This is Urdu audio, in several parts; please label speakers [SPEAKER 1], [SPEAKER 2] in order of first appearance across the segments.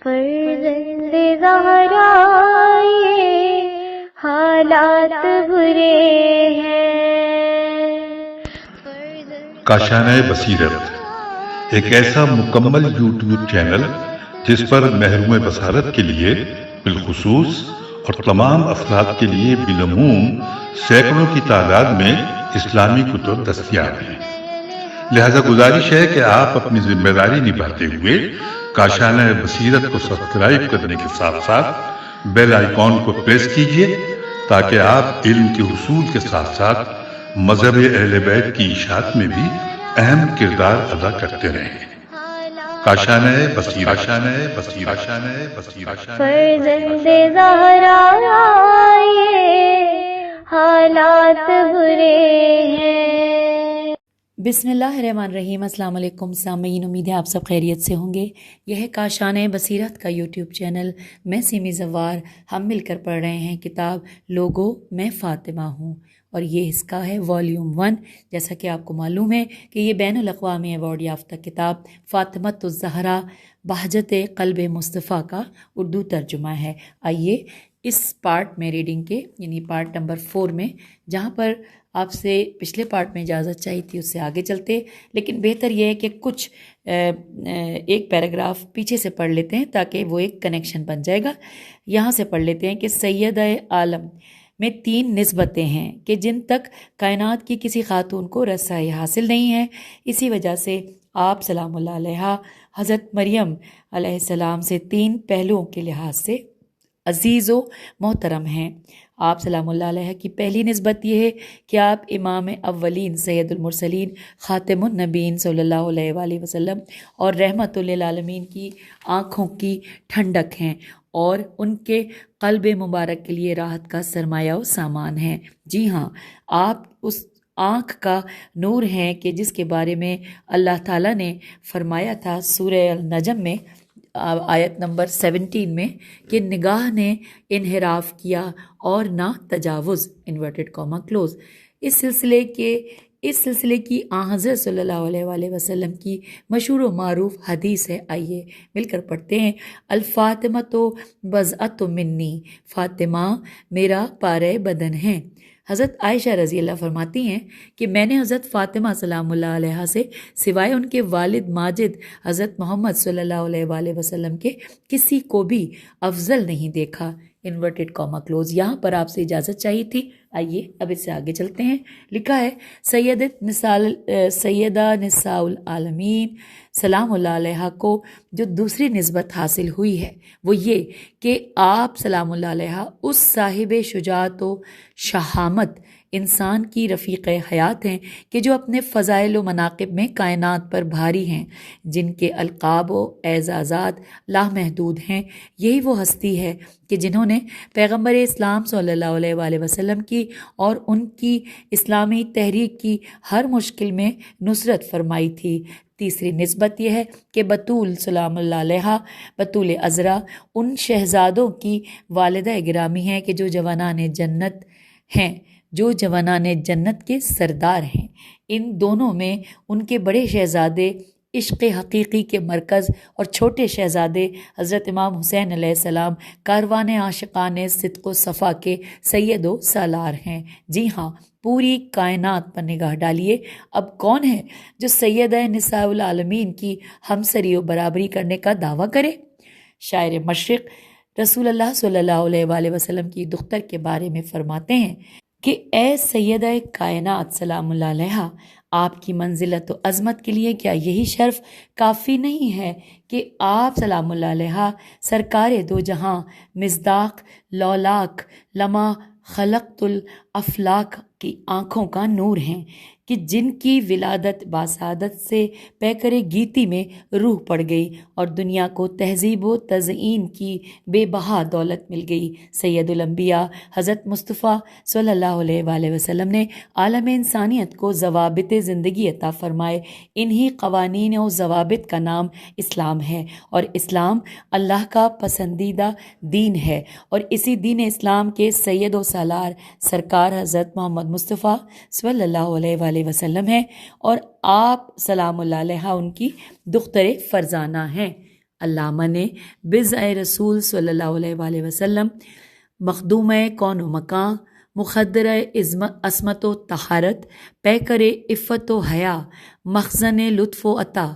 [SPEAKER 1] فرزند زہرا یہ حالات برے ہیں۔
[SPEAKER 2] کاشانۂ بصیرت ایک ایسا مکمل یوٹیوب چینل جس پر محروم بصارت کے لیے بالخصوص اور تمام افراد کے لیے بالعموم سینکڑوں کی تعداد میں اسلامی کتب دستیاب ہیں۔ لہذا گزارش ہے کہ آپ اپنی ذمہ داری نبھاتے ہوئے کاشانۂ بصیرت کو سبسکرائب کرنے کے ساتھ ساتھ بیل آئیکن کو پریس کیجیے تاکہ آپ علم کے حصول کے ساتھ ساتھ مذہب اہل بیت کی اشاعت میں بھی اہم کردار ادا کرتے رہیں۔ کاشانۂ بصیرت، کاشانۂ بصیرت، کاشانۂ بصیرت۔
[SPEAKER 1] فرزند زہرا یہ حالات برے ہیں۔
[SPEAKER 3] بسم اللہ الرحمن الرحیم۔ السلام علیکم سامعین، امید ہے آپ سب خیریت سے ہوں گے۔ یہ ہے کاشانۂ بصیرت کا یوٹیوب چینل۔ میں سیمی زوار، ہم مل کر پڑھ رہے ہیں کتاب لوگو میں فاطمہ ہوں، اور یہ اس کا ہے والیوم 1۔ جیسا کہ آپ کو معلوم ہے کہ یہ بین الاقوامی ایوارڈ یافتہ کتاب فاطمۃ الزہرا بہجت قلب مصطفیٰ کا اردو ترجمہ ہے۔ آئیے اس پارٹ میں ریڈنگ کے یعنی پارٹ نمبر 4 میں، جہاں پر آپ سے پچھلے پارٹ میں اجازت چاہی تھی اس سے آگے چلتے، لیکن بہتر یہ ہے کہ کچھ ایک پیراگراف پیچھے سے پڑھ لیتے ہیں تاکہ وہ ایک کنیکشن بن جائے گا۔ یہاں سے پڑھ لیتے ہیں کہ سیدہ عالم میں 3 نسبتیں ہیں کہ جن تک کائنات کی کسی خاتون کو رسائی حاصل نہیں ہے۔ اسی وجہ سے آپ سلام اللہ علیہ حضرت مریم علیہ السلام سے 3 پہلوؤں کے لحاظ سے عزیز و محترم ہیں۔ آپ سلام اللہ علیہ کی پہلی نسبت یہ ہے کہ آپ امام اولین سید المرسلین خاتم النبیین صلی اللہ علیہ وآلہ وسلم اور رحمت للعالمین کی آنکھوں کی ٹھنڈک ہیں اور ان کے قلب مبارک کے لیے راحت کا سرمایہ و سامان ہیں۔ جی ہاں، آپ اس آنکھ کا نور ہیں کہ جس کے بارے میں اللہ تعالیٰ نے فرمایا تھا سورہ النجم میں آیت نمبر 17 میں کہ نگاہ نے انحراف کیا اور نہ تجاوز انورٹڈ کاما کلوز۔ اس سلسلے کی آن حضرت صلی اللہ علیہ وآلہ وسلم کی مشہور و معروف حدیث ہے۔ آئیے مل کر پڑھتے ہیں۔ الفاطمہ تو بضعۃ منی، فاطمہ میرا پارہ بدن ہے۔ حضرت عائشہ رضی اللہ فرماتی ہیں کہ میں نے حضرت فاطمہ سلام اللہ علیہ سے سوائے ان کے والد ماجد حضرت محمد صلی اللہ علیہ وآلہ وسلم کے کسی کو بھی افضل نہیں دیکھا، انورٹڈ کاما کلوز۔ یہاں پر آپ سے اجازت چاہیے تھی۔ آئیے اب اس سے آگے چلتے ہیں۔ لکھا ہے سیدہ نساء العالمین سلام اللہ علیہ کو جو دوسری نسبت حاصل ہوئی ہے وہ یہ کہ آپ سلام اللہ علیہ اس صاحب شجاعت و شہامت انسان کی رفیق حیات ہیں کہ جو اپنے فضائل و مناقب میں کائنات پر بھاری ہیں، جن کے القاب و اعزازات لامحدود ہیں۔ یہی وہ ہستی ہے کہ جنہوں نے پیغمبر اسلام صلی اللہ علیہ وآلہ وسلم کی اور ان کی اسلامی تحریک کی ہر مشکل میں نصرت فرمائی تھی۔ تیسری نسبت یہ ہے کہ بطول سلام اللہ علیہ، بطول عذرا ان شہزادوں کی والدہ گرامی ہیں کہ جو جوانان جنت ہیں، جو جوانان جنت کے سردار ہیں۔ ان دونوں میں ان کے بڑے شہزادے عشق حقیقی کے مرکز اور چھوٹے شہزادے حضرت امام حسین علیہ السلام کاروان عاشقان صدق و صفا کے سید و سالار ہیں۔ جی ہاں، پوری کائنات پر نگاہ ڈالیے، اب کون ہے جو سیدہ نساء العالمین کی ہمسری و برابری کرنے کا دعویٰ کرے؟ شاعر مشرق رسول اللہ صلی اللہ علیہ وآلہ وسلم کی دختر کے بارے میں فرماتے ہیں کہ اے سیدہ کائنات سلام اللہ علیہ، آپ کی منزلت و عظمت کے لیے کیا یہی شرف کافی نہیں ہے کہ آپ سلام اللہ علیہ سرکار دو جہاں مصداق لولاک لما خلقت الافلاک کی آنکھوں کا نور ہیں، کہ جن کی ولادت باسعادت سے پیکر گیتی میں روح پڑ گئی اور دنیا کو تہذیب و تزئین کی بے بہا دولت مل گئی۔ سید الانبیاء حضرت مصطفیٰ صلی اللہ علیہ وآلہ وسلم نے عالم انسانیت کو ضوابط زندگی عطا فرمائے۔ انہی قوانین و ضوابط کا نام اسلام ہے، اور اسلام اللہ کا پسندیدہ دین ہے، اور اسی دین اسلام کے سید و سالار سرکار حضرت محمد مصطفیٰ صلی اللہ علیہ وآلہ وسلم ہیں، اور آپ سلام اللہ علیہ ان کی دختر فرزانہ ہیں۔ علامہ نے بضع رسول صلی اللہ علیہ وآلہ وسلم، مخدوم کون و مکان، مخدر عصمت و طہارت، پیکر عفت و حیا، مخزن لطف و عطا،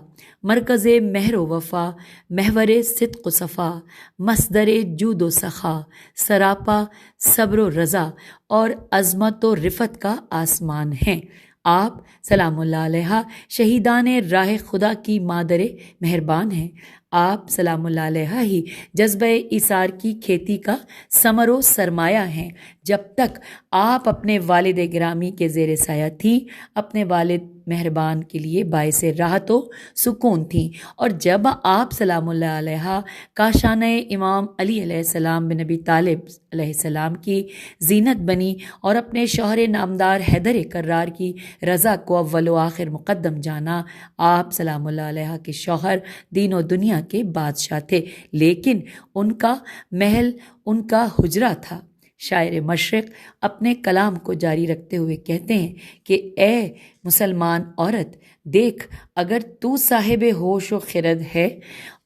[SPEAKER 3] مرکز مہر و وفا، محور صدق و صفا، مصدر جود و سخا، سراپا صبر و رضا اور عظمت و رفت کا آسمان ہیں۔ آپ سلام اللہ علیہ شہیدان راہ خدا کی مادر مہربان ہیں۔ آپ سلام اللہ علیہ ہی جذبہ ایثار کی کھیتی کا ثمر و سرمایہ ہیں۔ جب تک آپ اپنے والد گرامی کے زیر سایہ تھیں، اپنے والد مہربان کے لیے باعث راحت و سکون تھیں، اور جب آپ سلام اللہ علیہ کاشانہ امام علی علیہ السلام بن ابی طالب علیہ السلام کی زینت بنی اور اپنے شوہر نامدار حیدر کرار کی رضا کو اول و آخر مقدم جانا، آپ سلام اللہ علیہ کے شوہر دین و دنیا کے بادشاہ تھے، لیکن ان کا محل ان کا حجرہ تھا۔ شاعر مشرق اپنے کلام کو جاری رکھتے ہوئے کہتے ہیں کہ اے مسلمان عورت، دیکھ اگر تو صاحب ہوش و خرد ہے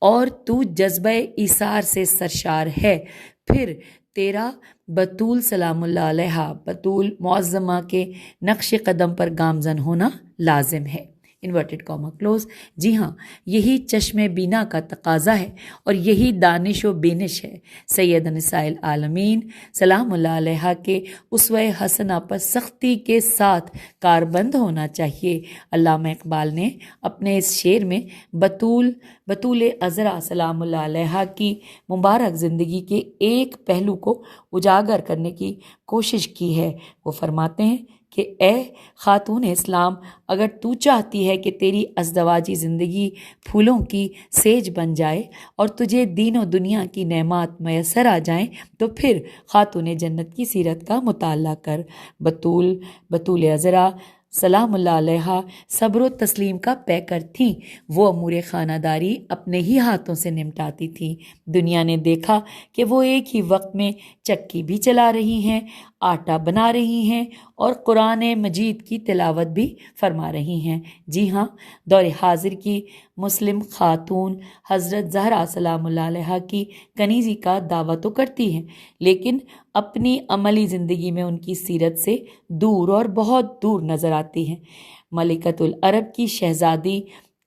[SPEAKER 3] اور تو جذبہ ایثار سے سرشار ہے، پھر تیرا بطول سلام اللہ علیہ بطول معظمہ کے نقش قدم پر گامزن ہونا لازم ہے۔ Inverted comma close. جی ہاں، یہی چشم بینا کا تقاضا ہے اور یہی دانش و بینش ہے۔ سید نساء العالمین سلام اللہ علیہ کے اسوہ حسنہ پر سختی کے ساتھ کاربند ہونا چاہیے۔ علامہ اقبال نے اپنے اس شعر میں بطول عذرا سلام اللہ علیہ کی مبارک زندگی کے ایک پہلو کو اجاگر کرنے کی کوشش کی ہے۔ وہ فرماتے ہیں کہ اے خاتون اسلام، اگر تو چاہتی ہے کہ تیری ازدواجی زندگی پھولوں کی سیج بن جائے اور تجھے دین و دنیا کی نعمات میسر آ جائیں، تو پھر خاتون جنت کی سیرت کا مطالعہ کر۔ بطول عذرا سلام اللہ علیہ صبر و تسلیم کا پیکر تھیں۔ وہ امور خانہ داری اپنے ہی ہاتھوں سے نمٹاتی تھیں۔ دنیا نے دیکھا کہ وہ ایک ہی وقت میں چکی بھی چلا رہی ہیں، آٹا بنا رہی ہیں اور قرآن مجید کی تلاوت بھی فرما رہی ہیں۔ جی ہاں، دور حاضر کی مسلم خاتون حضرت زہرا سلام اللہ علیہ کی کنیزی کا دعویٰ تو کرتی ہیں، لیکن اپنی عملی زندگی میں ان کی سیرت سے دور اور بہت دور نظر آتی ہیں۔ ملکۃ العرب کی شہزادی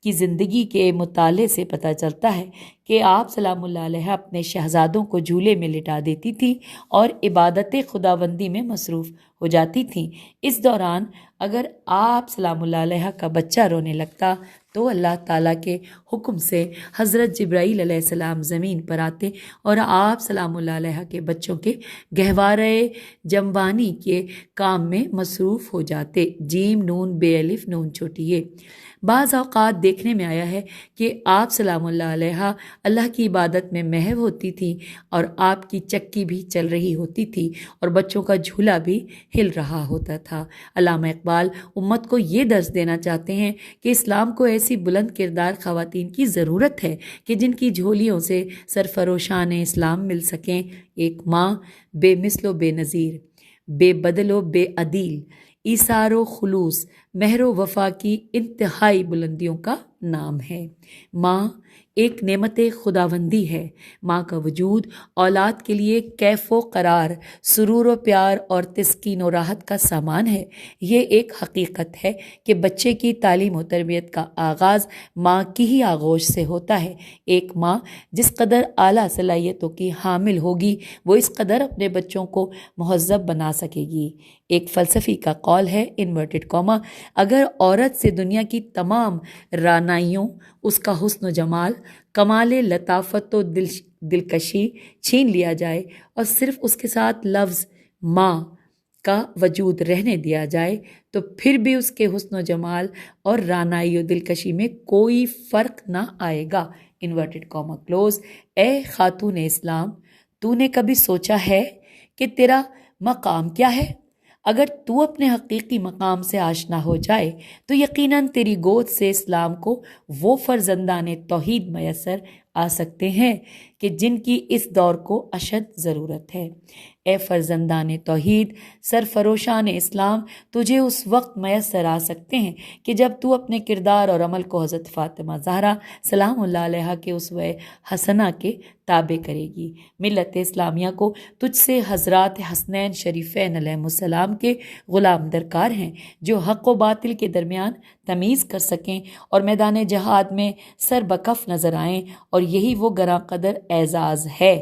[SPEAKER 3] کی زندگی کے مطالعے سے پتہ چلتا ہے کہ آپ سلام اللہ علیہ اپنے شہزادوں کو جھولے میں لٹا دیتی تھیں اور عبادت خداوندی میں مصروف ہو جاتی تھیں۔ اس دوران اگر آپ سلام اللہ علیہ کا بچہ رونے لگتا تو اللہ تعالیٰ کے حکم سے حضرت جبرائیل علیہ السلام زمین پر آتے اور آپ سلام اللہ علیہ کے بچوں کے گہوارے جموانی کے کام میں مصروف ہو جاتے۔ جیم نون بے الف نون چھوٹی ہے۔ بعض اوقات دیکھنے میں آیا ہے کہ آپ سلام اللہ علیہ اللہ کی عبادت میں محو ہوتی تھی اور آپ کی چکی بھی چل رہی ہوتی تھی اور بچوں کا جھولا بھی ہل رہا ہوتا تھا۔ علامہ اقبال امت کو یہ درس دینا چاہتے ہیں کہ اسلام کو ایسی بلند کردار خواتین کی ضرورت ہے کہ جن کی جھولیوں سے سرفروشان اسلام مل سکیں۔ ایک ماں بے مثل و بے نظیر، بے بدل و بے عدیل، ایثار و خلوص، مہر و وفا کی انتہائی بلندیوں کا نام ہے۔ ماں ایک نعمت خداوندی ہے۔ ماں کا وجود اولاد کے لیے کیف و قرار، سرور و پیار اور تسکین و راحت کا سامان ہے۔ یہ ایک حقیقت ہے کہ بچے کی تعلیم و تربیت کا آغاز ماں کی ہی آغوش سے ہوتا ہے۔ ایک ماں جس قدر اعلیٰ صلاحیتوں کی حامل ہوگی، وہ اس قدر اپنے بچوں کو مہذب بنا سکے گی۔ ایک فلسفی کا قول ہے انورٹڈ کاما، اگر عورت سے دنیا کی تمام رعنائیوں، اس کا حسن و جمال، کمال لطافت و دلکشی چھین لیا جائے اور صرف اس کے ساتھ لفظ ماں کا وجود رہنے دیا جائے، تو پھر بھی اس کے حسن و جمال اور رعنائی و دلکشی میں کوئی فرق نہ آئے گا۔ Inverted comma close. اے خاتون اسلام، تو نے کبھی سوچا ہے کہ تیرا مقام کیا ہے؟ اگر تو اپنے حقیقی مقام سے آشنا ہو جائے تو یقیناً تیری گود سے اسلام کو وہ فرزندان توحید میسر آ سکتے ہیں کہ جن کی اس دور کو اشد ضرورت ہے۔ اے فرزندان توحید، سرفروشان اسلام، تجھے اس وقت میسر آ سکتے ہیں کہ جب تو اپنے کردار اور عمل کو حضرت فاطمہ زہرا سلام اللہ علیہا کے اسوہ حسنہ کے تابع کرے گی۔ ملت اسلامیہ کو تجھ سے حضرات حسنین شریفین علیہ السلام کے غلام درکار ہیں، جو حق و باطل کے درمیان تمیز کر سکیں اور میدان جہاد میں سر بکف نظر آئیں، اور یہی وہ گراں قدر اعزاز ہے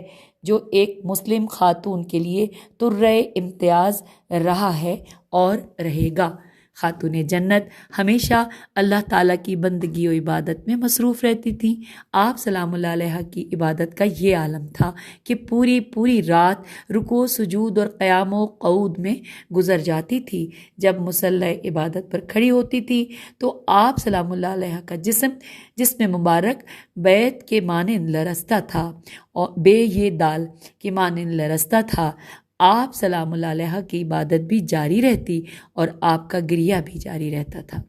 [SPEAKER 3] جو ایک مسلم خاتون کے لیے ترے امتیاز رہا ہے اور رہے گا۔ خاتون جنت ہمیشہ اللہ تعالیٰ کی بندگی و عبادت میں مصروف رہتی تھیں۔ آپ سلام اللہ علیہ کی عبادت کا یہ عالم تھا کہ پوری رات رکوع سجود اور قیام و قعود میں گزر جاتی تھی۔ جب مصلی عبادت پر کھڑی ہوتی تھی تو آپ سلام اللہ علیہ کا جسم مبارک بیت کے مانند لرزتا تھا، اور بے یہ دال کے مانند لرزتا تھا۔ آپ سلام اللہ علیہ کی عبادت بھی جاری رہتی اور آپ کا گریہ بھی جاری رہتا تھا۔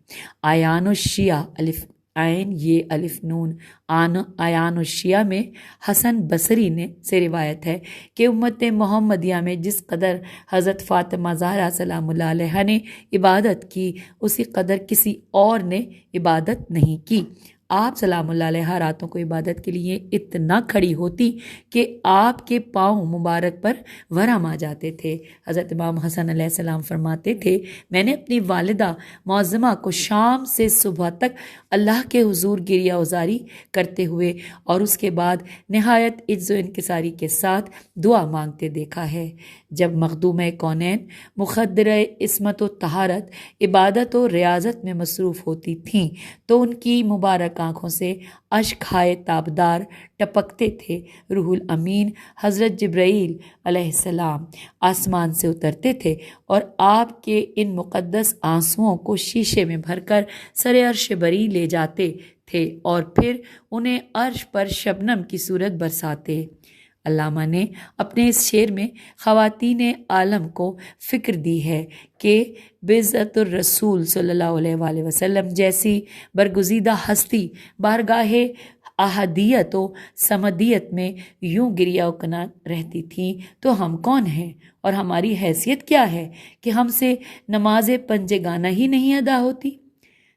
[SPEAKER 3] آیان الشیعہ الف عین یہ الف نون آیان الشیعہ میں حسن بصری سے روایت ہے کہ امت محمدیہ میں جس قدر حضرت فاطمہ زہرا سلام اللہ علیہ نے عبادت کی، اسی قدر کسی اور نے عبادت نہیں کی۔ آپ سلام اللہ علیہ راتوں کو عبادت کے لیے اتنا کھڑی ہوتی کہ آپ کے پاؤں مبارک پر ورم آ جاتے تھے۔ حضرت امام حسن علیہ السلام فرماتے تھے، میں نے اپنی والدہ معظمہ کو شام سے صبح تک اللہ کے حضور گریہ وزاری کرتے ہوئے اور اس کے بعد نہایت عجز و انکساری کے ساتھ دعا مانگتے دیکھا ہے۔ جب مخدومہ کونین مخدرہ عصمت و طہارت عبادت و ریاضت میں مصروف ہوتی تھیں تو ان کی مبارک آنکھوں سے اشک ہائے تابدار ٹپکتے تھے۔ روح الامین حضرت جبرائیل علیہ السلام آسمان سے اترتے تھے اور آپ کے ان مقدس آنسوؤں کو شیشے میں بھر کر سر عرش بری لے جاتے تھے اور پھر انہیں عرش پر شبنم کی صورت برساتے۔ علامہ نے اپنے اس شعر میں خواتین عالم کو فکر دی ہے کہ بعزت الرسول صلی اللہ علیہ وآلہ وسلم جیسی برگزیدہ ہستی بارگاہ احدیت و سمدیت میں یوں گریہ و کنا رہتی تھیں تو ہم کون ہیں اور ہماری حیثیت کیا ہے کہ ہم سے نماز پنجگانہ ہی نہیں ادا ہوتی۔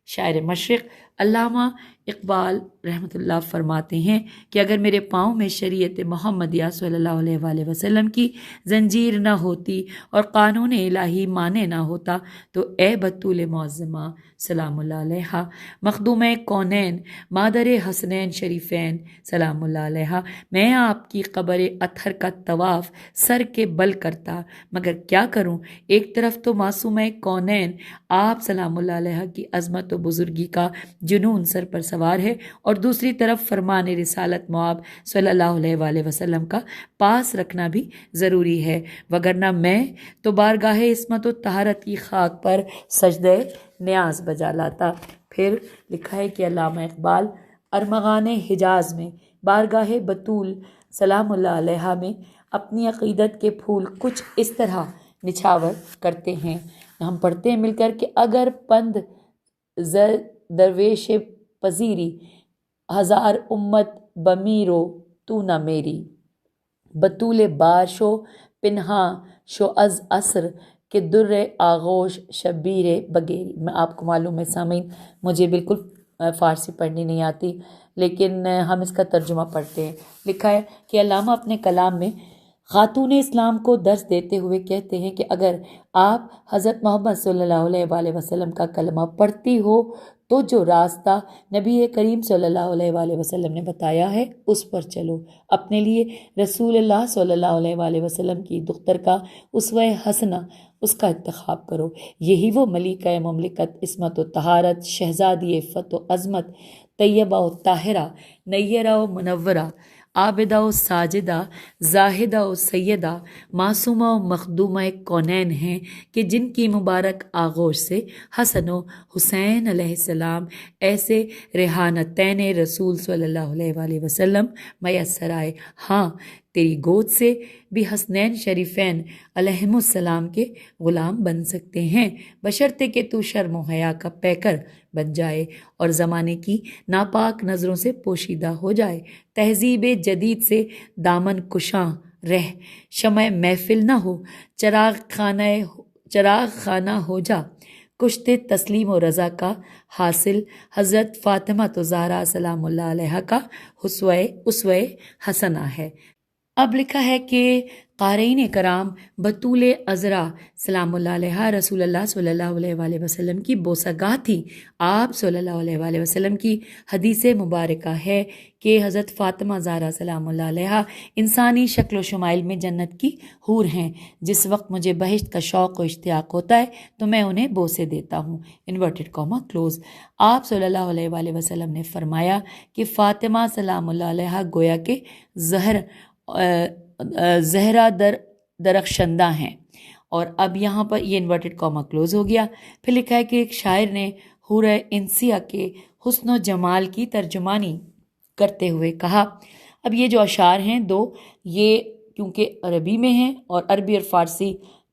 [SPEAKER 3] شاعر مشرق علامہ اقبال رحمۃ اللہ فرماتے ہیں کہ اگر میرے پاؤں میں شریعت محمدیہ صلی اللہ علیہ وآلہ وسلم کی زنجیر نہ ہوتی اور قانون الہی مانے نہ ہوتا تو اے بطول معظمہ سلام اللہ علیہ، مخدومہ کونین، مادر حسنین شریفین سلام اللہ علیہ، میں آپ کی قبر اطہر کا طواف سر کے بل کرتا، مگر کیا کروں، ایک طرف تو معصومہ کونین آپ سلام اللہ علیہ کی عظمت و بزرگی کا جنون سر پر سوار ہے، اور دوسری طرف فرمان رسالت مآب صلی اللہ علیہ وآلہ وسلم کا پاس رکھنا بھی ضروری ہے، وگرنہ میں تو بارگاہ عصمت و طہارت کی خاک پر سجدہ نیاز بجا لاتا۔ پھر لکھا ہے کہ علامہ اقبال ارمغان حجاز میں بارگاہ بطول سلام اللہ علیہ میں اپنی عقیدت کے پھول کچھ اس طرح نچھاور کرتے ہیں، ہم پڑھتے ہیں مل کر کہ اگر پند درویش پذیری ہزار امت بمیرو تو نہ میری، بطول بار شو پنہاں شو از عصر کہ در آغوش شبیر بگیری۔ میں آپ کو معلوم ہے سامعین مجھے بالکل فارسی پڑھنی نہیں آتی، لیکن ہم اس کا ترجمہ پڑھتے ہیں۔ لکھا ہے کہ علامہ اپنے کلام میں خاتون اسلام کو درس دیتے ہوئے کہتے ہیں کہ اگر آپ حضرت محمد صلی اللہ علیہ وآلہ وسلم کا کلمہ پڑھتی ہو تو جو راستہ نبی کریم صلی اللہ علیہ وآلہ وسلم نے بتایا ہے اس پر چلو، اپنے لیے رسول اللہ صلی اللہ علیہ وآلہ وسلم کی دختر کا اسوہ حسنہ اس کا انتخاب کرو، یہی وہ ملکہ مملکت عصمت و طہارت، شہزادی عفت و عظمت، طیبہ و طاہرہ، نیرہ و منورہ، عابدہ و ساجدہ، زاہدہ و سیدہ، معصومہ و مخدومہ کونین ہیں کہ جن کی مبارک آغوش سے حسن و حسین علیہ السلام ایسے ریحانتین رسول صلی اللہ علیہ وآلہ وسلم میسر آئے۔ ہاں تیری گود سے بھی حسنین شریفین علیہم السلام کے غلام بن سکتے ہیں، بشرطے کہ تو شرم و حیا کا پیکر بن جائے اور زمانے کی ناپاک نظروں سے پوشیدہ ہو جائے، تہذیب جدید سے دامن کشاں رہ، شمع محفل نہ ہو، چراغ خانہ ہو جا، کشتے تسلیم و رضا کا حاصل حضرت فاطمہ تو زہرا سلام اللہ علیہ کا اسوہ حسنہ ہے۔ اب لکھا ہے کہ قارئین کرام بطول عذرا سلام اللہ علیہ رسول اللہ صلی اللہ علیہ وآلہ وسلم کی بوسگاہ تھی۔ آپ صلی اللہ علیہ وآلہ وسلم کی حدیث مبارکہ ہے کہ حضرت فاطمہ زہرا سلام اللہ علیہ انسانی شکل و شمائل میں جنت کی حور ہیں۔ جس وقت مجھے بہشت کا شوق و اشتیاق ہوتا ہے تو میں انہیں بوسے دیتا ہوں، انورٹڈ کاما کلوز۔ آپ صلی اللہ علیہ وآلہ وسلم نے فرمایا کہ فاطمہ سلام اللہ علیہ گویا کہ زہرا درخشندہ ہیں۔ اور اب یہاں پر یہ انورٹڈ کاما کلوز ہو گیا۔ پھر لکھا ہے کہ ایک شاعر نے حور انسیہ کے حسن و جمال کی ترجمانی کرتے ہوئے کہا۔ اب یہ جو اشعار ہیں دو، یہ کیونکہ عربی میں ہیں اور عربی اور فارسی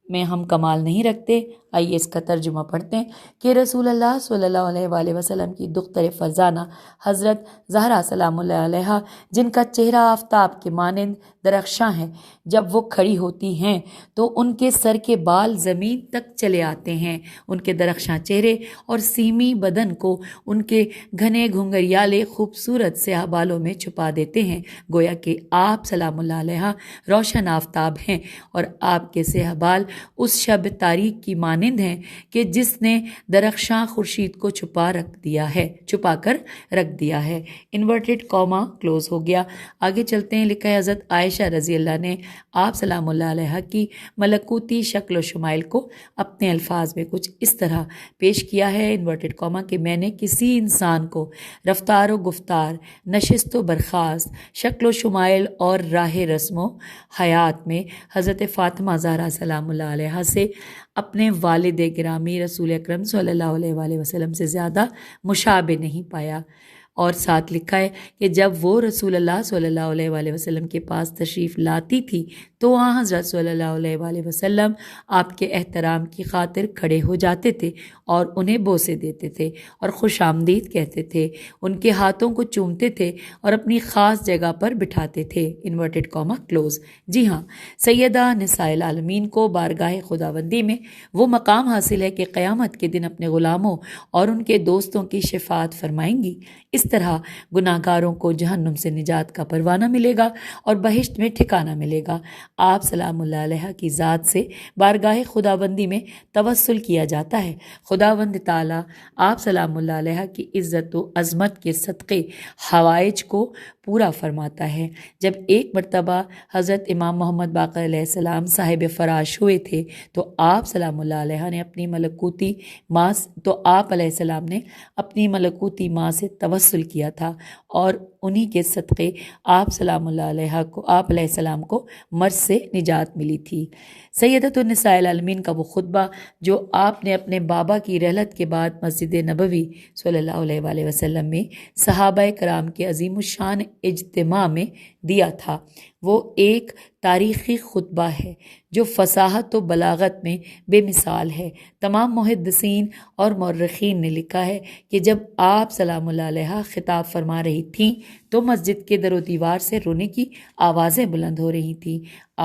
[SPEAKER 3] میں ہم کمال نہیں رکھتے، آئیے اس کا ترجمہ پڑھتے ہیں کہ رسول اللہ صلی اللہ علیہ وآلہ وسلم کی دختر فرزانہ حضرت زہرا سلام اللہ علیہ، جن کا چہرہ آفتاب کے مانند درخشاں ہے، جب وہ کھڑی ہوتی ہیں تو ان کے سر کے بال زمین تک چلے آتے ہیں۔ ان کے درخشاں چہرے اور سیمی بدن کو ان کے گھنے گھنگریالے خوبصورت سیاہ بالوں میں چھپا دیتے ہیں، گویا کہ آپ سلام اللہ علیہ روشن آفتاب ہیں اور آپ کے سیاہ بال اس شب تاریک کی مانند ہیں کہ جس نے درخشاں خورشید کو چھپا کر رکھ دیا ہے، انورٹڈ کاما کلوز ہو گیا۔ آگے چلتے ہیں، لکھا ہے حضرت عائشہ رضی اللہ نے آپ سلام اللہ علیہ کی ملکوتی شکل و شمائل کو اپنے الفاظ میں کچھ اس طرح پیش کیا ہے، انورٹڈ کاما، کہ میں نے کسی انسان کو رفتار و گفتار، نشست و برخاست، شکل و شمائل اور راہ رسم و حیات میں حضرت فاطمہ زہرا سلام اللہ علیہ سے اپنے والد گرامی رسول اکرم صلی اللہ علیہ وآلہ وسلم سے زیادہ مشابہ نہیں پایا۔ اور ساتھ لکھا ہے کہ جب وہ رسول اللہ صلی اللہ علیہ وآلہ وسلم کے پاس تشریف لاتی تھی تو وہاں حضرت صلی اللہ علیہ وآلہ وسلم آپ کے احترام کی خاطر کھڑے ہو جاتے تھے اور انہیں بوسے دیتے تھے اور خوش آمدید کہتے تھے، ان کے ہاتھوں کو چومتے تھے اور اپنی خاص جگہ پر بٹھاتے تھے، انورٹڈ کاما کلوز۔ جی ہاں، سیدہ نساء العالمین کو بارگاہ خداوندی میں وہ مقام حاصل ہے کہ قیامت کے دن اپنے غلاموں اور ان کے دوستوں کی شفاعت فرمائیں گی۔ اس طرح گناہ گاروں کو جہنم سے نجات کا پروانہ ملے گا اور بہشت میں ٹھکانہ ملے گا۔ آپ سلام اللہ علیہ کی ذات سے بارگاہ خداوندی میں توسل کیا جاتا ہے۔ خداوند تعالیٰ آپ سلام اللہ علیہ کی عزت و عظمت کے صدقے حوائج کو پورا فرماتا ہے۔ جب ایک مرتبہ حضرت امام محمد باقر علیہ السلام صاحب فراش ہوئے تھے تو آپ سلام اللہ علیہ نے اپنی ملکوتی ماں سے توسل کیا تھا اور انہی کے صدقے آپ علیہ السلام کو مرض سے نجات ملی تھی۔ سیدۃ النساء العالمین کا وہ خطبہ جو آپ نے اپنے بابا کی رحلت کے بعد مسجد نبوی صلی اللہ علیہ وآلہ وسلم میں صحابہ کرام کے عظیم الشان اجتماع میں دیا تھا، وہ ایک تاریخی خطبہ ہے جو فصاحت و بلاغت میں بے مثال ہے۔ تمام محدثین اور مورخین نے لکھا ہے کہ جب آپ سلام اللہ علیہ خطاب فرما رہی تھیں تو مسجد کے در و دیوار سے رونے کی آوازیں بلند ہو رہی تھیں۔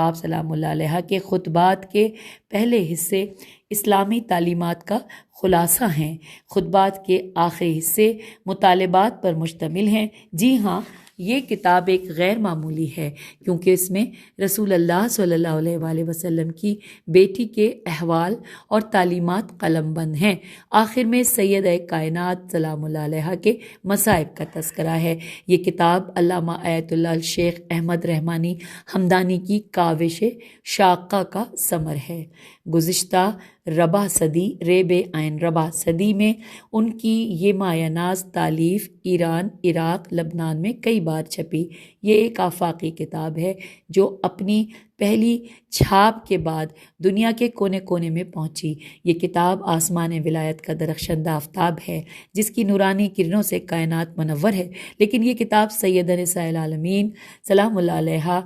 [SPEAKER 3] آپ سلام اللہ علیہ کے خطبات کے پہلے حصے اسلامی تعلیمات کا خلاصہ ہیں، خطبات کے آخری حصے مطالبات پر مشتمل ہیں۔ جی ہاں، یہ کتاب ایک غیر معمولی ہے کیونکہ اس میں رسول اللہ صلی اللہ علیہ وآلہ وسلم کی بیٹی کے احوال اور تعلیمات قلم بند ہیں۔ آخر میں سیدہ کائنات سلام اللہ علیہ کے مصائب کا تذکرہ ہے۔ یہ کتاب علامہ آیت اللہ الشیخ احمد رحمانی حمدانی کی کاوش شاقہ کا ثمر ہے۔ گزشتہ ربع صدی میں ان کی یہ مایہ ناز تالیف ایران، عراق، لبنان میں کئی بار چھپی۔ یہ ایک آفاقی کتاب ہے جو اپنی پہلی چھاپ کے بعد دنیا کے کونے کونے میں پہنچی۔ یہ کتاب آسمان ولایت کا درخشندہ آفتاب ہے جس کی نورانی کرنوں سے کائنات منور ہے، لیکن یہ کتاب سیدہ نساء العالمین سلام اللہ علیہ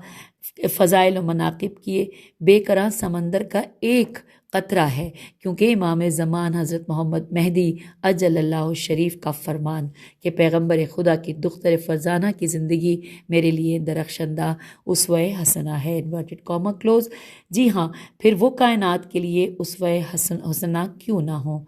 [SPEAKER 3] فضائل و مناقب کی بے کران سمندر کا ایک قطرہ ہے، کیونکہ امام زمان حضرت محمد مہدی اجل اللہ شریف کا فرمان کہ پیغمبر خدا کی دختر فرزانہ کی زندگی میرے لیے درخشندہ اسوہ حسنہ ہے، انورٹڈ کاما کلوز۔ جی ہاں، پھر وہ کائنات کے لیے اسوہ حسنہ کیوں نہ ہو؟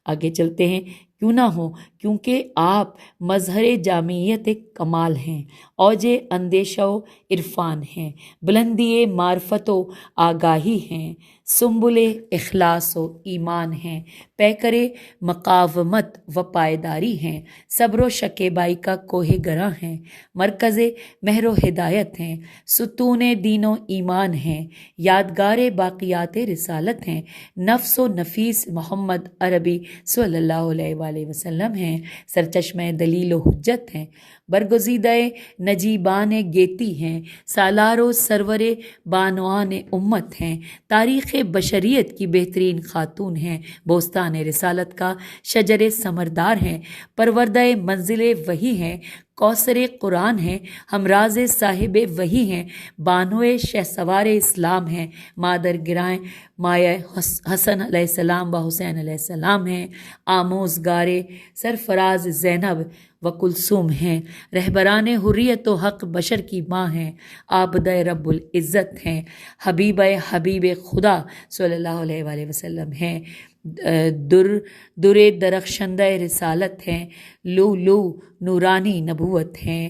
[SPEAKER 3] آگے چلتے ہیں۔ کیوں نہ ہو؟ کیونکہ آپ مظہر جامعیت کمال ہیں، اوج اندیشہ و عرفان ہیں، بلندی معرفت و آگاہی ہیں، سنبل اخلاص و ایمان ہیں، پیکر مقاومت و پائیداری ہیں، صبر و شکیبائی کا کوہ گراں ہیں، مرکز مہر و ہدایت ہیں، ستون دین و ایمان ہیں، یادگار باقیات رسالت ہیں، نفس و نفیس محمد عربی صلی اللہ علیہ وآلہ وسلم ہیں، سرچشمہ دلیل و حجت ہیں، برگزیدہ نجیبان گیتی ہیں، سالار و سرور بانوان امت ہیں، تاریخ بشریت کی بہترین خاتون ہیں، بوستان رسالت کا شجر ثمردار ہیں، پروردہ منزل وحی ہیں، کوثر قرآن ہیں، ہمراز صاحب وحی ہیں، بانوئے شہسوار اسلام ہیں، مادر گرائیں مایہ حسن علیہ السلام و حسین علیہ السلام ہیں، آموزگار سرفراز زینب و کلثوم ہیں، رہبران حریت و حق بشر کی ماں ہیں، عابدہ رب العزت ہیں، حبیب خدا صلی اللہ علیہ وآلہ وسلم ہیں، در درخشندہ رسالت ہیں، لو نورانی نبوت ہیں،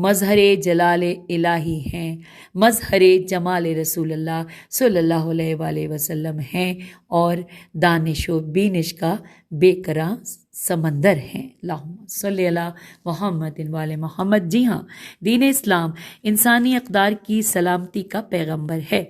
[SPEAKER 3] مظہر جلال الہی ہیں، مظہر جمال رسول اللہ صلی اللہ علیہ وآلہ وسلم ہیں، اور دانش و بینش کا بے کراں سمندر ہیں۔ اللہم صلی علی محمد وآل محمد۔ جی ہاں، دین اسلام انسانی اقدار کی سلامتی کا پیغمبر ہے۔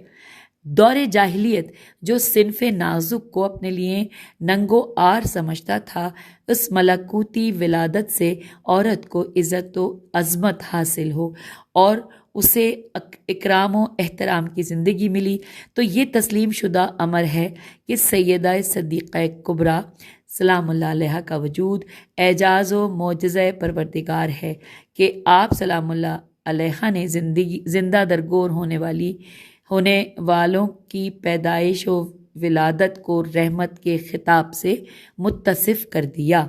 [SPEAKER 3] دور جاہلیت جو صنف نازک کو اپنے لیے ننگو آر سمجھتا تھا، اس ملکوتی ولادت سے عورت کو عزت و عظمت حاصل ہو اور اسے اکرام و احترام کی زندگی ملی، تو یہ تسلیم شدہ امر ہے کہ سیدہ صدیقہ کبریٰ سلام اللہ علیہ کا وجود اعجاز و معجزہ پروردگار ہے، کہ آپ سلام اللہ علیہ نے زندہ درگور ہونے والوں کی پیدائش و ولادت کو رحمت کے خطاب سے متصف کر دیا۔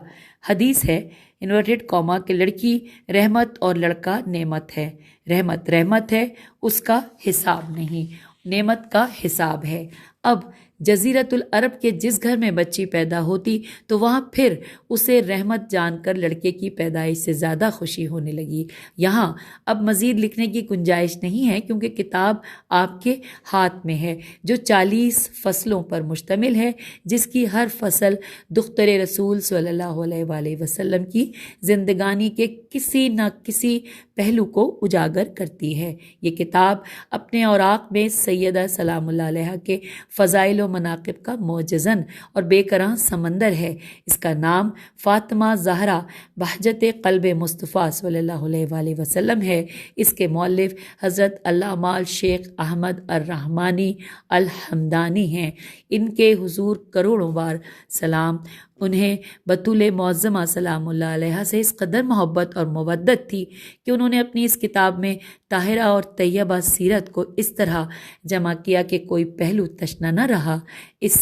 [SPEAKER 3] حدیث ہے انورٹڈ کاما کہ لڑکی رحمت اور لڑکا نعمت ہے۔ رحمت ہے، اس کا حساب نہیں، نعمت کا حساب ہے۔ اب جزیرت العرب کے جس گھر میں بچی پیدا ہوتی تو وہاں پھر اسے رحمت جان کر لڑکے کی پیدائش سے زیادہ خوشی ہونے لگی۔ یہاں اب مزید لکھنے کی گنجائش نہیں ہے، کیونکہ کتاب آپ کے ہاتھ میں ہے، جو 40 فصلوں پر مشتمل ہے، جس کی ہر فصل دختر رسول صلی اللہ علیہ وآلہ وسلم کی زندگانی کے کسی نہ کسی پہلو کو اجاگر کرتی ہے۔ یہ کتاب اپنے اوراق میں سیدہ سلام اللہ علیہ کے فضائل و مناقب کا معجزن اور بے کراں سمندر ہے۔ اس کا نام فاطمہ زہرا بہجت قلب مصطفیٰ صلی اللہ علیہ وآلہ وسلم ہے۔ اس کے مؤلف حضرت علامہ شیخ احمد الرحمانی الحمدانی ہیں۔ ان کے حضور کروڑوں بار سلام۔ انہیں بطول معظمہ سلام اللہ علیہ سے اس قدر محبت اور مودت تھی کہ انہوں نے اپنی اس کتاب میں طاہرہ اور طیبہ سیرت کو اس طرح جمع کیا کہ کوئی پہلو تشنہ نہ رہا۔ اس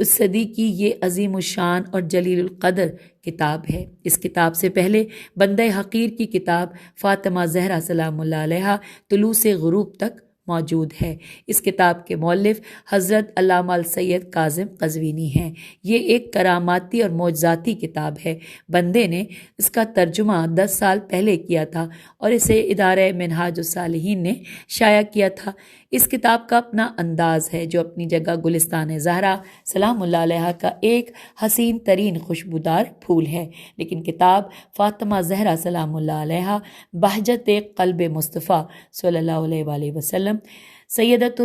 [SPEAKER 3] صدی کی یہ عظیم الشان اور جلیل القدر کتاب ہے۔ اس کتاب سے پہلے بندہ حقیر کی کتاب فاطمہ زہرا سلام اللہ علیہ طلوع سے غروب تک موجود ہے۔ اس کتاب کے مؤلف حضرت علامہ السید کاظم قزوینی ہیں۔ یہ ایک کراماتی اور معجزاتی کتاب ہے۔ بندے نے اس کا ترجمہ 10 سال پہلے کیا تھا اور اسے ادارہ منہاج الصالحین نے شائع کیا تھا۔ اس کتاب کا اپنا انداز ہے، جو اپنی جگہ گلستان زہرا سلام اللہ علیہ کا ایک حسین ترین خوشبودار پھول ہے، لیکن کتاب فاطمہ زہرا سلام اللہ علیہ بہجت قلب مصطفیٰ صلی اللہ علیہ وآلہ وسلم سیدت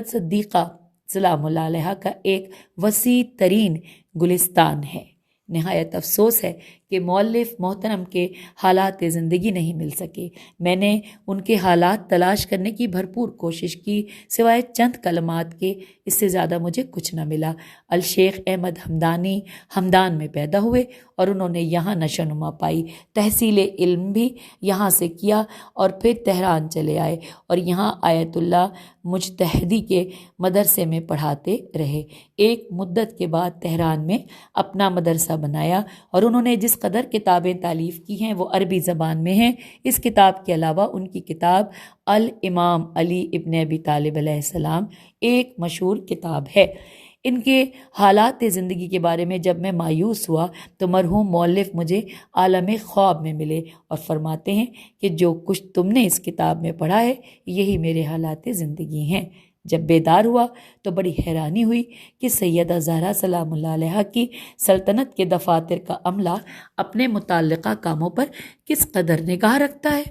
[SPEAKER 3] صدیقہ سلام اللہ علیہ کا ایک وسیع ترین گلستان ہے۔ نہایت افسوس ہے کہ مؤلف محترم کے حالات زندگی نہیں مل سکے۔ میں نے ان کے حالات تلاش کرنے کی بھرپور کوشش کی، سوائے چند کلمات کے اس سے زیادہ مجھے کچھ نہ ملا۔ الشیخ احمد حمدانی ہمدان میں پیدا ہوئے اور انہوں نے یہاں نشو نما پائی، تحصیل علم بھی یہاں سے کیا اور پھر تہران چلے آئے اور یہاں آیت اللہ مجتہدی کے مدرسے میں پڑھاتے رہے۔ ایک مدت کے بعد تہران میں اپنا مدرسہ بنایا اور انہوں نے جس قدر کتابیں تالیف کی ہیں وہ عربی زبان میں ہیں۔ اس کتاب کے علاوہ ان کی کتاب الامام علی ابن ابی طالب علیہ السلام ایک مشہور کتاب ہے۔ ان کے حالات زندگی کے بارے میں جب میں مایوس ہوا تو مرحوم مؤلف مجھے عالم خواب میں ملے اور فرماتے ہیں کہ جو کچھ تم نے اس کتاب میں پڑھا ہے یہی میرے حالات زندگی ہیں۔ جب بیدار ہوا تو بڑی حیرانی ہوئی کہ سیدہ زہرا سلام اللہ علیہا کی سلطنت کے دفاتر کا عملہ اپنے متعلقہ کاموں پر کس قدر نگاہ رکھتا ہے،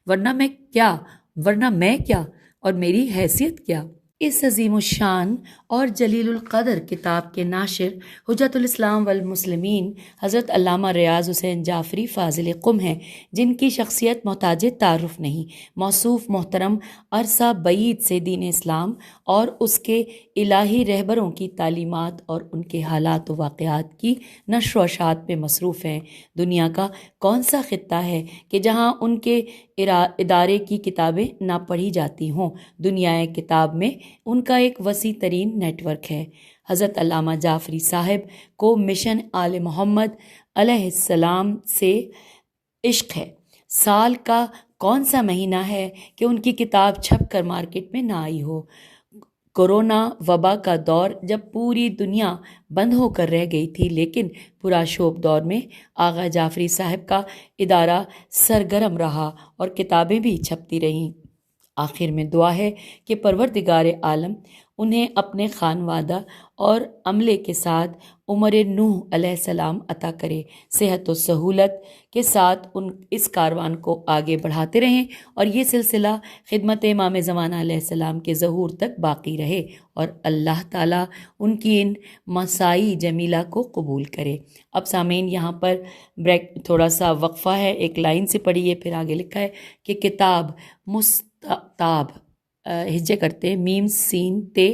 [SPEAKER 3] ورنہ میں کیا اور میری حیثیت کیا۔ اس عظیم الشان اور جلیل القدر کتاب کے ناشر حجت الاسلام والمسلمین حضرت علامہ ریاض حسین جعفری فاضل قم ہیں، جن کی شخصیت محتاج تعارف نہیں۔ موصوف محترم عرصہ بعید سے دین اسلام اور اس کے الہی رہبروں کی تعلیمات اور ان کے حالات و واقعات کی نشر و اشاعت میں مصروف ہیں۔ دنیا کا کون سا خطہ ہے کہ جہاں ان کے ادارے کی کتابیں نہ پڑھی جاتی ہوں۔ دنیا کتاب میں ان کا ایک وسیع ترین نیٹ ورک ہے۔ حضرت علامہ جعفری صاحب کو مشن آل محمد علیہ السلام سے عشق ہے۔ سال کا کون سا مہینہ ہے کہ ان کی کتاب چھپ کر مارکیٹ میں نہ آئی ہو۔ کورونا وبا کا دور جب پوری دنیا بند ہو کر رہ گئی تھی، لیکن پورا شوب دور میں آغا جعفری صاحب کا ادارہ سرگرم رہا اور کتابیں بھی چھپتی رہیں۔ آخر میں دعا ہے کہ پروردگار عالم انہیں اپنے خانوادہ اور عملے کے ساتھ عمر نوح علیہ السلام عطا کرے، صحت و سہولت کے ساتھ اس کاروان کو آگے بڑھاتے رہیں اور یہ سلسلہ خدمت امام زمانہ علیہ السلام کے ظہور تک باقی رہے اور اللہ تعالیٰ ان کی ان مساعی جمیلہ کو قبول کرے۔ اب سامعین یہاں پر تھوڑا سا وقفہ ہے، ایک لائن سے پڑھیے، پھر آگے لکھا ہے کہ کتاب مستطاب ہجے کرتے میم سین تے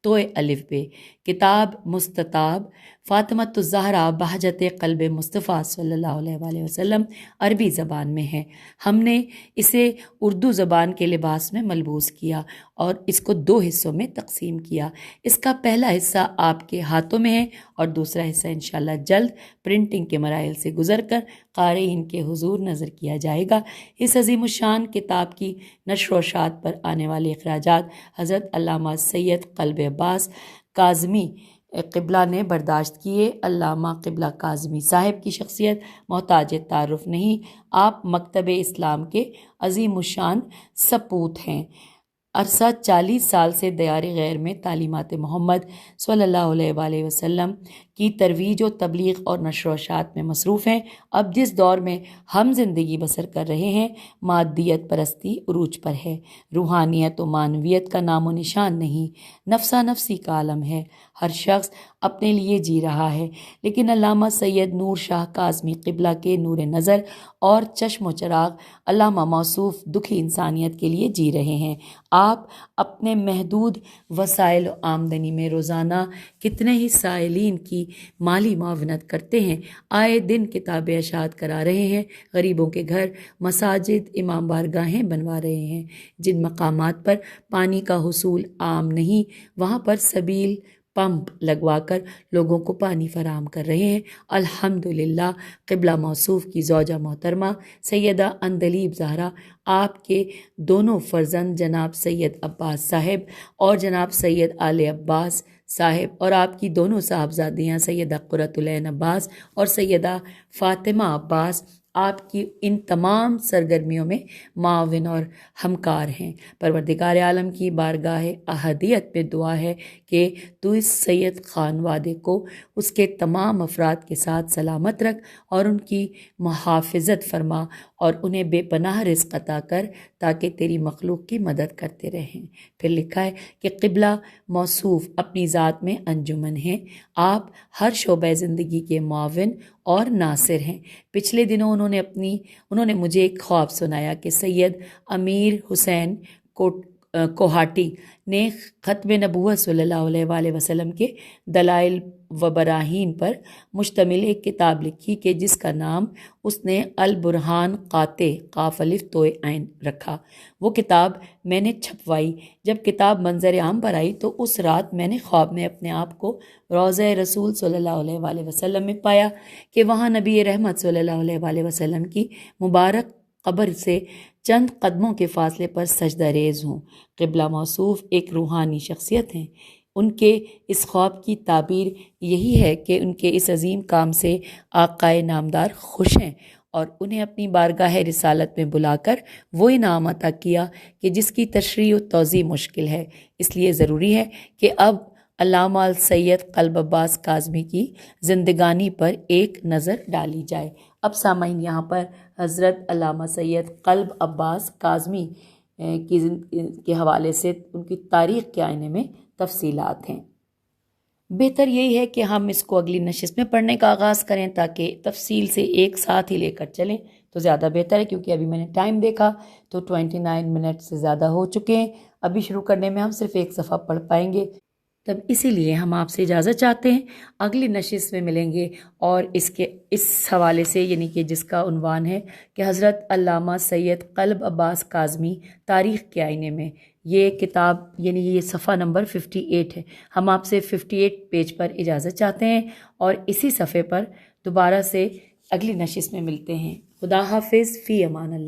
[SPEAKER 3] توئے الف بے، کتاب مستطاب فاطمۃ الزہرا بہجت قلب مصطفیٰ صلی اللہ علیہ وآلہ وسلم عربی زبان میں ہے۔ ہم نے اسے اردو زبان کے لباس میں ملبوس کیا اور اس کو 2 حصوں میں تقسیم کیا۔ اس کا پہلا حصہ آپ کے ہاتھوں میں ہے اور دوسرا حصہ انشاءاللہ جلد پرنٹنگ کے مراحل سے گزر کر قارئین کے حضور نظر کیا جائے گا۔ اس عظیم الشان کتاب کی نشر و اشاعت پر آنے والے اخراجات حضرت علامہ سید قلب عباس کاظمی قبلہ نے برداشت کیے۔ علامہ قبلہ کاظمی صاحب کی شخصیت محتاج تعارف نہیں، آپ مکتب اسلام کے عظیم الشان سپوت ہیں۔ عرصہ 40 سال سے دیار غیر میں تعلیمات محمد صلی اللہ علیہ وآلہ وسلم کی ترویج و تبلیغ اور نشر و اشاعت میں مصروف ہیں۔ اب جس دور میں ہم زندگی بسر کر رہے ہیں، مادیت پرستی عروج پر ہے، روحانیت و معنویت کا نام و نشان نہیں، نفسا نفسی کا عالم ہے، ہر شخص اپنے لیے جی رہا ہے، لیکن علامہ سید نور شاہ کاظمی قبلہ کے نور نظر اور چشم و چراغ علامہ موصوف دکھی انسانیت کے لیے جی رہے ہیں۔ آپ اپنے محدود وسائل و آمدنی میں روزانہ کتنے ہی سائلین کی مالی معاونت کرتے ہیں، آئے دن کتاب اشاعت کرا رہے ہیں، غریبوں کے گھر مساجد امام بارگاہیں بنوا رہے ہیں، جن مقامات پر پانی کا حصول عام نہیں وہاں پر سبیل پمپ لگوا کر لوگوں کو پانی فراہم کر رہے ہیں۔ الحمدللہ قبلہ موصوف کی زوجہ محترمہ سیدہ اندلیب زہرا، آپ کے دونوں فرزند جناب سید عباس صاحب اور جناب سید آل عباس صاحب اور آپ کی دونوں صاحبزادیاں سیدہ قرۃ العین عباس اور سیدہ فاطمہ عباس آپ کی ان تمام سرگرمیوں میں معاون اور ہمکار ہیں۔ پروردگار عالم کی بارگاہ احدیت میں دعا ہے کہ تو اس سید خانوادے کو اس کے تمام افراد کے ساتھ سلامت رکھ اور ان کی محافظت فرما اور انہیں بے پناہ رزق عطا کر تاکہ تیری مخلوق کی مدد کرتے رہیں۔ پھر لکھا ہے کہ قبلہ موصوف اپنی ذات میں انجمن ہیں، آپ ہر شعبہ زندگی کے معاون اور ناصر ہیں۔ پچھلے دنوں انہوں نے مجھے ایک خواب سنایا کہ سید امیر حسین کوہاٹی نے ختم نبوت صلی اللہ علیہ وآلہ وسلم کے دلائل و براہین پر مشتمل ایک کتاب لکھی کہ جس کا نام اس نے البرہان قاطع قاف الف تو عین رکھا۔ وہ کتاب میں نے چھپوائی۔ جب کتاب منظر عام پر آئی تو اس رات میں نے خواب میں اپنے آپ کو روضہ رسول صلی اللہ علیہ وآلہ وسلم میں پایا کہ وہاں نبی رحمت صلی اللہ علیہ وآلہ وسلم کی مبارک قبر سے چند قدموں کے فاصلے پر سجدہ ریز ہوں۔ قبلہ موصوف ایک روحانی شخصیت ہیں۔ ان کے اس خواب کی تعبیر یہی ہے کہ ان کے اس عظیم کام سے آقائے نامدار خوش ہیں اور انہیں اپنی بارگاہ رسالت میں بلا کر وہ انعام عطا کیا کہ جس کی تشریح و توضیح مشکل ہے۔ اس لیے ضروری ہے کہ اب علامہ سید قلب عباس کاظمی کی زندگانی پر ایک نظر ڈالی جائے۔ اب سامعین یہاں پر حضرت علامہ سید قلب عباس کاظمی کے حوالے سے ان کی تاریخ کے آئینے میں تفصیلات ہیں۔ بہتر یہی ہے کہ ہم اس کو اگلی نشست میں پڑھنے کا آغاز کریں تاکہ تفصیل سے ایک ساتھ ہی لے کر چلیں تو زیادہ بہتر ہے، کیونکہ ابھی میں نے ٹائم دیکھا تو 29 منٹ سے زیادہ ہو چکے ہیں۔ ابھی شروع کرنے میں ہم صرف ایک صفحہ پڑھ پائیں گے، تب اسی لیے ہم آپ سے اجازت چاہتے ہیں۔ اگلی نشست میں ملیں گے اور اس حوالے سے، یعنی کہ جس کا عنوان ہے کہ حضرت علامہ سید قلب عباس کاظمی تاریخ کے آئینے میں، یہ کتاب یعنی یہ صفحہ نمبر 58 ہے۔ ہم آپ سے 58 پیج پر اجازت چاہتے ہیں اور اسی صفحے پر دوبارہ سے اگلی نشست میں ملتے ہیں۔ خدا حافظ، فی امان اللہ۔